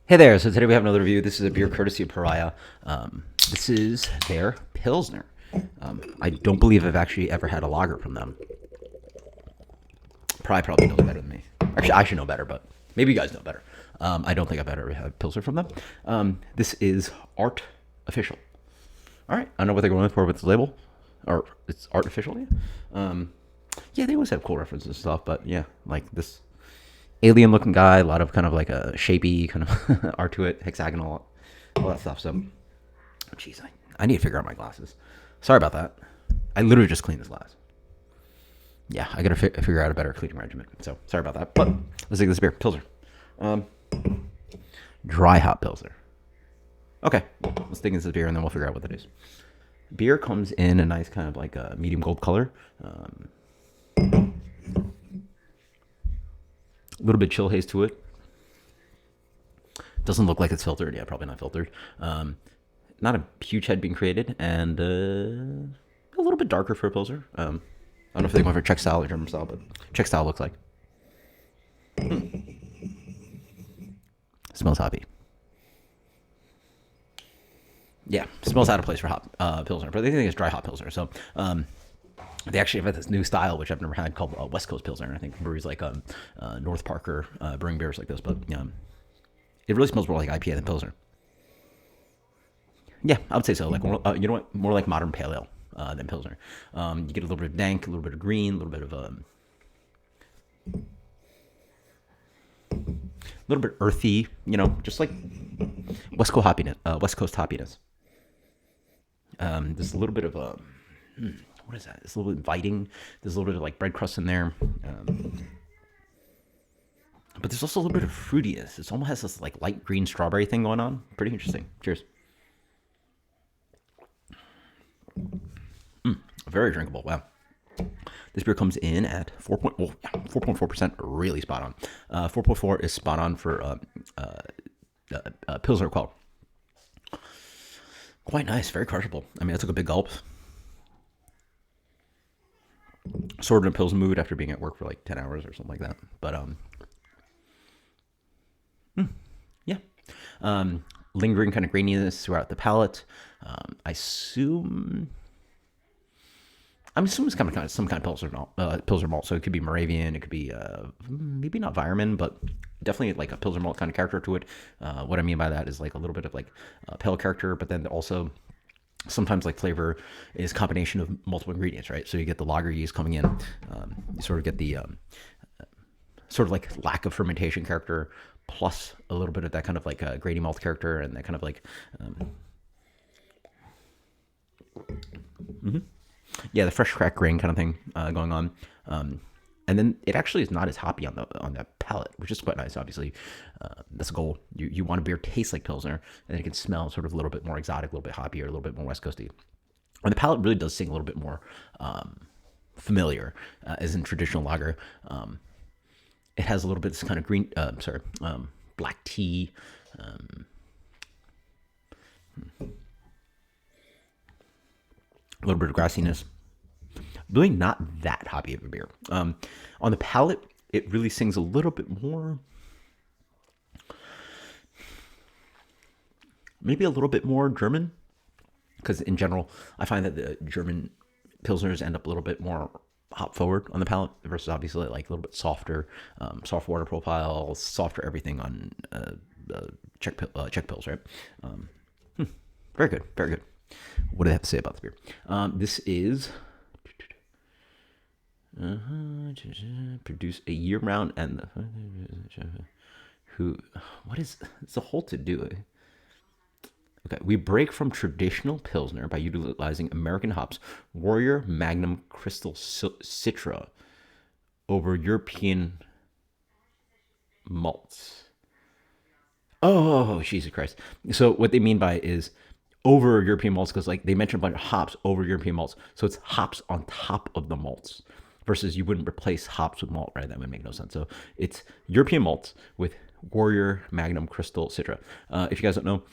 Hey there, so today we have another review. This is a beer courtesy of Pariah. This is their Pilsner. I don't believe I've actually ever had a lager from them. Pariah probably knows better than me. Actually, I should know better, but maybe you guys know better. I don't think I've ever had a Pilsner from them. This is Art Official. All right, I don't know what they're going for with the label. Or it's artificial, yeah. Yeah, they always have cool references and stuff, but yeah, like this alien looking guy, a lot of kind of like a shapy kind of art to it, hexagonal, all that stuff. So, jeez, I need to figure out my glasses. Sorry about that. I literally just cleaned this glass. Yeah, I gotta figure out a better cleaning regimen. So, sorry about that. But let's take this beer, Pilsner. Dry hop Pilsner. Okay, let's dig into this beer and then we'll figure out what that is. Beer comes in a nice kind of like a medium gold color. A little bit chill haze to it. Doesn't look like it's filtered. Yeah, probably not filtered. Not a huge head being created, and a little bit darker for a Pilsner. I don't know if they went for Czech style or German style, but Czech style looks like. Smells hoppy. Yeah, smells out of place for hop Pilsner, but they think it's dry hop Pilsner. So they actually have this new style, which I've never had, called West Coast Pilsner. I think breweries like North Parker brewing beers like this, but it really smells more like IPA than Pilsner. Yeah, I would say so. Like you know what, more like modern pale ale than Pilsner. You get a little bit of dank, a little bit of green, a little bit earthy. You know, just like West Coast hoppiness. There's a little bit of what is that? It's a little bit inviting. There's a little bit of like bread crust in there. But there's also a little bit of fruitiness. It almost has this like light green strawberry thing going on. Pretty interesting. Cheers. Very drinkable. Wow. This beer comes in at 4.4%. Really spot on. 4.4 is spot on for Pilsner Quell. Quite nice. Very crushable. I mean, I took a big gulp. Sort of in a Pilsner mood after being at work for like 10 hours or something like that. But yeah. Lingering kind of graininess throughout the palate. I'm assuming it's kind of some kind of Pilsner malt. So it could be Moravian, it could be maybe not Weirmann, but definitely like a Pilsner malt kind of character to it. What I mean by that is like a little bit of like pale character, but then also sometimes like flavor is a combination of multiple ingredients, right? So you get the lager yeast coming in, you sort of get the sort of like lack of fermentation character, plus a little bit of that kind of like grainy malt character and that kind of like yeah, the fresh cracked grain kind of thing going on. And then it actually is not as hoppy on the palate, which is quite nice. Obviously, that's a goal. You want a beer taste like Pilsner, and it can smell sort of a little bit more exotic, a little bit hoppier, a little bit more West Coasty. And the palate really does sing a little bit more familiar, as in traditional lager. It has a little bit of this kind of green, black tea. A little bit of grassiness. Really not that hoppy of a beer. On the palate, it really sings a little bit more. Maybe a little bit more German. Because in general, I find that the German Pilsners end up a little bit more hop forward on the palate versus obviously like a little bit softer, soft water profile, softer everything on Czech Pils, right? Very good, very good. What do they have to say about the beer? This is produce a year round and it's a whole to do. Okay, we break from traditional Pilsner by utilizing American hops, Warrior, Magnum, Crystal, Citra over European malts. Oh, Jesus Christ. So what they mean by is over European malts, because like they mentioned a bunch of hops over European malts. So it's hops on top of the malts versus you wouldn't replace hops with malt, right? That would make no sense. So it's European malts with Warrior, Magnum, Crystal, Citra. If you guys don't know,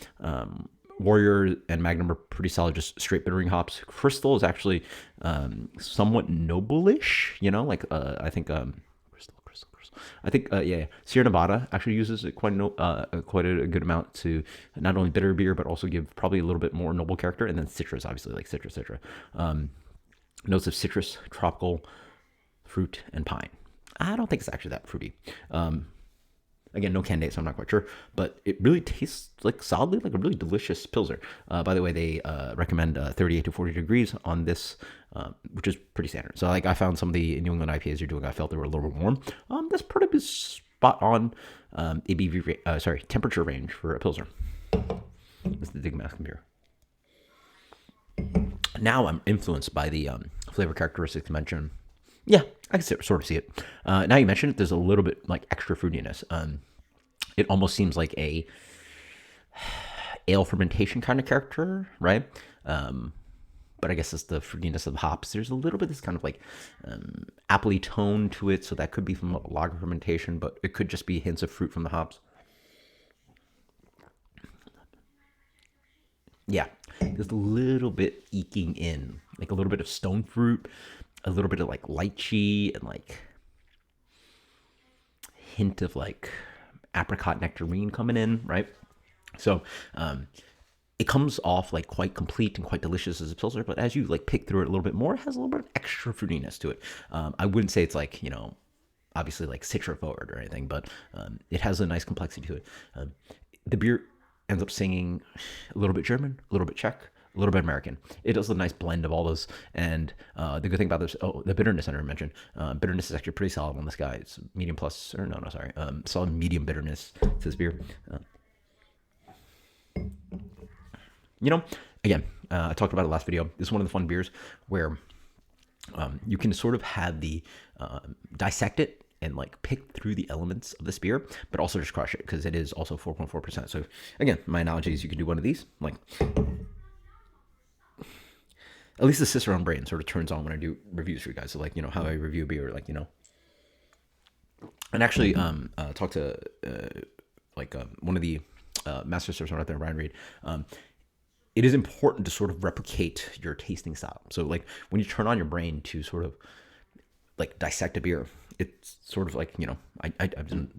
Warrior and Magnum are pretty solid, just straight bittering hops. Crystal is actually somewhat noble-ish, you know, like I think Crystal. I think yeah, Sierra Nevada actually uses it quite a good amount to not only bitter beer but also give probably a little bit more noble character, and then citrus, obviously, like citra. Notes of citrus, tropical, fruit, and pine. I don't think it's actually that fruity. Again, no candidate, so I'm not quite sure, but it really tastes like solidly like a really delicious Pilsner. By the way, they recommend 38 to 40 degrees on this, which is pretty standard. So like I found some of the New England IPAs you're doing, I felt they were a little bit warm. This product is spot on temperature range for a Pilsner. This is the Dig Mask beer. Now I'm influenced by the flavor characteristics mentioned. Yeah, I can sort of see it. Now you mentioned it, there's a little bit like extra fruitiness. It almost seems like a ale fermentation kind of character, right? But I guess it's the fruitiness of the hops. There's a little bit of this kind of like appley tone to it, so that could be from lager fermentation, but it could just be hints of fruit from the hops. Yeah, there's a little bit eking in, like a little bit of stone fruit, a little bit of like lychee, and like hint of like apricot nectarine coming in, right? So it comes off like quite complete and quite delicious as a Pilsner, but as you like pick through it a little bit more, it has a little bit of extra fruitiness to it. I wouldn't say it's like, obviously like citra forward or anything, but it has a nice complexity to it. The beer ends up singing a little bit German, a little bit Czech, a little bit American. It does a nice blend of all those. And the good thing about this, the bitterness I never mentioned. Bitterness is actually pretty solid on this guy. It's medium plus, or no, sorry. Solid medium bitterness to this beer. Again, I talked about it last video. This is one of the fun beers where you can sort of have the dissect it and like pick through the elements of this beer, but also just crush it because it is also 4.4%. So again, my analogy is you can do one of these, like at least the Cicerone brain sort of turns on when I do reviews for you guys. So like, how I review a beer, like, and actually talk to one of the master servers out there, Ryan Reed. It is important to sort of replicate your tasting style. So like when you turn on your brain to sort of like dissect a beer, it's sort of like, I've done,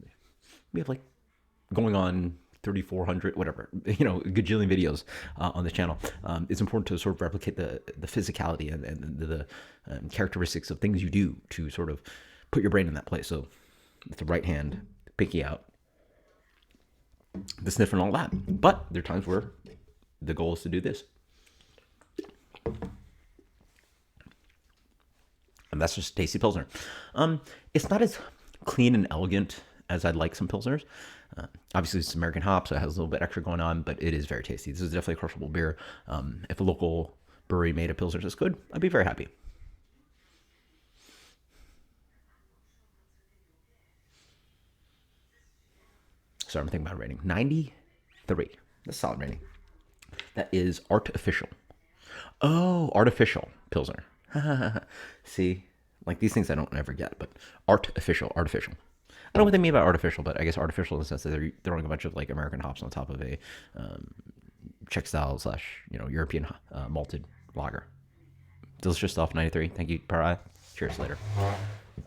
we have like going on 3,400, whatever, a gajillion videos on the channel. It's important to sort of replicate the physicality and the characteristics of things you do to sort of put your brain in that place. So with the right hand, picking out the sniff and all that. But there are times where the goal is to do this. And that's just tasty Pilsner. It's not as clean and elegant as I'd like some Pilsners. Obviously, it's American hop, so it has a little bit extra going on, but it is very tasty. This is definitely a crushable beer. If a local brewery made a Pilsner that's good, I'd be very happy. So I'm thinking about rating. 93. That's a solid rating. That is artificial. Oh, artificial Pilsner. See, like these things I don't ever get, but artificial. I don't know what they mean by artificial, but I guess artificial in the sense that they're throwing a bunch of like American hops on top of a Czech style / European malted lager. Delicious stuff. 93. Thank you, Pariah. Cheers later.